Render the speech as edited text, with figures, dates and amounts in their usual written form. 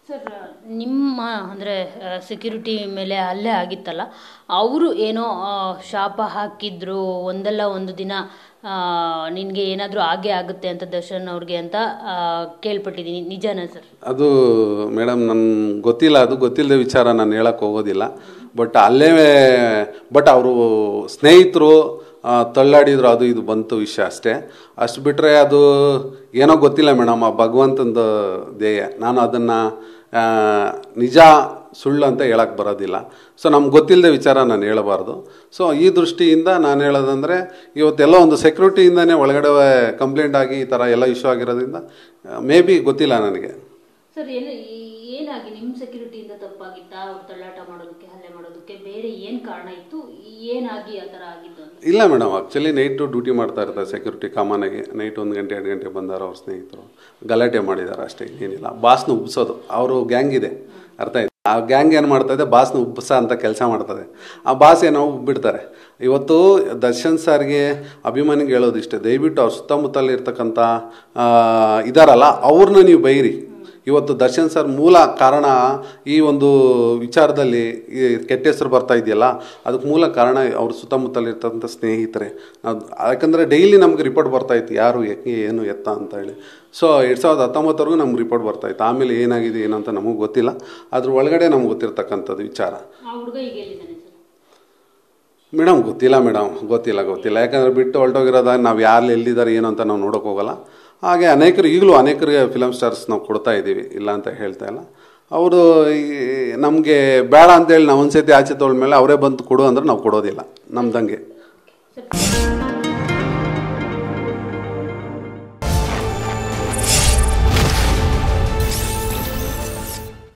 Sir, ನಿಮ್ಮ ಅಂದರೆ security ಮೇಲೆ ಹಲ್ಲೆ ಆಗಿತ್ತಲ್ಲ, ಅವರು ಏನೋ ಶಾಪ ಹಾಕಿದ್ರು, ಒಂದಲ್ಲ ಒಂದು ದಿನ ನಿನಗೆ ಏನಾದರೂ ಆಗೇ ಆಗುತ್ತೆ ಅಂತ ದರ್ಶನ್ ಅವ್ರಿಗೆ ಅಂತ ಕೇಳ್ಪಟ್ಟಿದ್ದೀನಿ. ನಿಜಾನಾ ಸರ್? ಅದು ಮೇಡಮ್ ನನಗೆ ಗೊತ್ತಿಲ್ಲ, ಅದು ಗೊತ್ತಿಲ್ಲದ ವಿಚಾರ ನಾನು ಹೇಳಕ್ಕೆ ಹೋಗೋದಿಲ್ಲ. ಬಟ್ ಅಲ್ಲೇ ಅವರು ಸ್ನೇಹಿತರು ತಳ್ಳಾಡಿದ್ರು, ಅದು ಇದು ಬಂತು ವಿಷಯ ಅಷ್ಟೇ. ಅಷ್ಟು ಬಿಟ್ಟರೆ ಅದು ಏನೋ ಗೊತ್ತಿಲ್ಲ ಮೇಡಮ್, ಆ ಭಗವಂತಂದು ಧ್ಯೇಯ. ನಾನು ಅದನ್ನು ನಿಜ ಸುಳ್ಳು ಅಂತ ಹೇಳಕ್ಕೆ ಬರೋದಿಲ್ಲ. ಸೊ ನಮ್ಗೆ ಗೊತ್ತಿಲ್ಲದ ವಿಚಾರ ನಾನು ಹೇಳಬಾರ್ದು. ಸೊ ಈ ದೃಷ್ಟಿಯಿಂದ ನಾನು ಹೇಳೋದಂದರೆ, ಇವತ್ತೆಲ್ಲ ಒಂದು ಸೆಕ್ಯೂರಿಟಿಯಿಂದನೇ ಒಳಗಡೆ ಕಂಪ್ಲೇಂಟ್ ಆಗಿ ಈ ಥರ ಎಲ್ಲ ಇಶ್ಯೂ ಆಗಿರೋದ್ರಿಂದ ಮೇ ಬಿ ಗೊತ್ತಿಲ್ಲ ನನಗೆ. ಸರ್, ಏನಾಗಿ ನಿಮ್ಮ ಸೆಕ್ಯೂರಿಟಿಯಿಂದ ತಪ್ಪಾಗಿತ್ತಾ ಅವ್ರು ತಳ್ಳಾಟ ಮಾಡೋದಕ್ಕೆ, ಹಲ್ಲೆ ಮಾಡೋದಕ್ಕೆ? ಬೇರೆ ಏನು ಕಾರಣ ಇತ್ತು? ಏನಾಗಿ ಆ ಥರ ಆಗಿದ್ದು? ಇಲ್ಲ ಮೇಡಮ್, ಆ್ಯಕ್ಚುಲಿ ನೈಟು ಡ್ಯೂಟಿ ಮಾಡ್ತಾ ಇರ್ತಾರೆ ಸೆಕ್ಯೂರಿಟಿ ಕಾಮನಾಗಿ. ನೈಟ್ 1 ಗಂಟೆ 2 ಗಂಟೆ ಬಂದಾರ ಅವ್ರ ಸ್ನೇಹಿತರು, ಗಲಾಟೆ ಮಾಡಿದ್ದಾರೆ ಅಷ್ಟೇ, ಏನಿಲ್ಲ. ಬಾಸ್ನ ಉಬ್ಬಿಸೋದು ಅವರು ಗ್ಯಾಂಗ್ ಇದೆ, ಅರ್ಥ ಆಯ್ತು? ಆ ಗ್ಯಾಂಗ್ ಏನು ಮಾಡ್ತಾಯಿದೆ, ಬಾಸ್ನ ಉಬ್ಬಿಸ ಅಂತ ಕೆಲಸ ಮಾಡ್ತದೆ. ಆ ಬಾಸ್ ಏನೋ ಉಬ್ಬಿಡ್ತಾರೆ. ಇವತ್ತು ದರ್ಶನ್ ಸರ್ಗೆ ಅಭಿಮಾನಿಗೆ ಹೇಳೋದು ಇಷ್ಟೇ, ದಯವಿಟ್ಟು ಅವ್ರ ಸುತ್ತಮುತ್ತಲ್ಲಿ ಇರ್ತಕ್ಕಂಥ ಇದಾರಲ್ಲ ಅವ್ರನ್ನ ನೀವು ಬೈರಿ. ಇವತ್ತು ದರ್ಶನ್ ಸರ್ ಮೂಲ ಕಾರಣ ಈ ಒಂದು ವಿಚಾರದಲ್ಲಿ ಈ ಕೆಟ್ಟ ಹೆಸರು ಬರ್ತಾ ಇದೆಯಲ್ಲ, ಅದಕ್ಕೆ ಮೂಲ ಕಾರಣ ಅವ್ರ ಸುತ್ತಮುತ್ತಲಿರ್ತಕ್ಕಂಥ ಸ್ನೇಹಿತರೆ. ಯಾಕಂದರೆ ಡೈಲಿ ನಮ್ಗೆ ರಿಪೋರ್ಟ್ ಬರ್ತಾಯಿತ್ತು, ಯಾರು ಏನು ಎತ್ತ ಅಂತ ಹೇಳಿ. ಸೊ 2019ವರೆಗೂ ನಮ್ಗೆ ರಿಪೋರ್ಟ್ ಬರ್ತಾಯಿತ್ತು. ಆಮೇಲೆ ಏನಾಗಿದೆ ಏನಂತ ನಮಗೆ ಗೊತ್ತಿಲ್ಲ, ಅದ್ರ ಒಳಗಡೆ ನಮ್ಗೆ ಗೊತ್ತಿರ್ತಕ್ಕಂಥದ್ದು ವಿಚಾರ. ಮೇಡಮ್ ಗೊತ್ತಿಲ್ಲ ಮೇಡಮ್, ಗೊತ್ತಿಲ್ಲ. ಯಾಕಂದರೆ ಬಿಟ್ಟು ಹೊರಟೋಗಿರೋದಾಗ ನಾವು ಯಾರು ಎಲ್ಲಿದ್ದಾರೆ ಏನು ಅಂತ ನಾವು ನೋಡೋಕೆ ಹೋಗಲ್ಲ. ಹಾಗೆ ಈಗಲೂ ಅನೇಕರಿಗೆ ಫಿಲಮ್ ಸ್ಟಾರ್ಸ್ ನಾವು ಕೊಡ್ತಾ ಇದ್ದೀವಿ, ಇಲ್ಲ ಅಂತ ಹೇಳ್ತಾ ಇಲ್ಲ. ಅವರು ನಮಗೆ ಬೇಡ ಅಂತೇಳಿ ನಾವು ಒಂದು ಸತಿ ಆಚೆ ತೊಗೊಂಡ್ಮೇಲೆ ಅವರೇ ಬಂದು ಕೊಡು ಅಂದ್ರೆ ನಾವು ಕೊಡೋದಿಲ್ಲ, ನಮ್ದಂಗೆ.